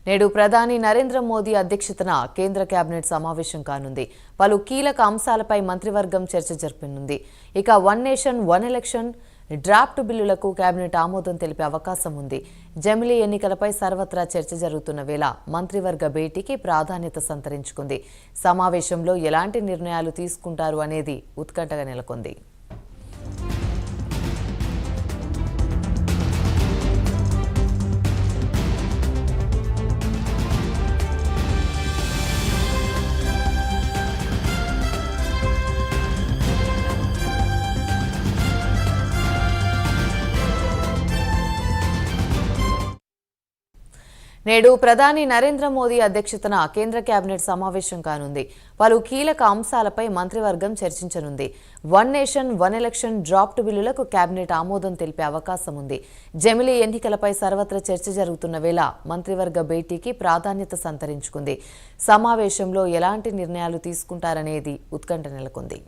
నేడు ప్రధాని నరేంద్ర మోదీ అధ్యక్షతన కేంద్ర కేబినెట్ సమావేశం కానుంది. పలు కీలక అంశాలపై మంత్రివర్గం చర్చ జరపనుంది. ఇక one nation one election draft బిల్లులకు కేబినెట్ ఆమోదం తెలిపే అవకాశం ఉంది. జమిలీ ఎన్నికలపై సర్వత్రా చర్చ జరుగుతున్న వేళ మంత్రివర్గ భేటీకి ప్రాధాన్యత సంతరించుకుంది. సమావేశంలో ఎలాంటి నిర్ణయాలు తీసుకుంటారు అనేది ఉత్కంఠగా నెలకొంది. నేడు ప్రధాని నరేంద్ర మోదీ అధ్యక్షతన కేంద్ర కేబినెట్ సమావేశం కానుంది. పలు కీలక అంశాలపై మంత్రివర్గం చర్చించనుంది. One nation one election draft బిల్లులకు కేబినెట్ ఆమోదం తెలిపే అవకాశం ఉంది. జమిలీ ఎన్నికలపై సర్వత్రా చర్చ జరుగుతున్న వేళ మంత్రివర్గ భేటీకి ప్రాధాన్యత సంతరించుకుంది. సమావేశంలో ఎలాంటి నిర్ణయాలు తీసుకుంటారనేది ఉత్కంఠ నెలకొంది.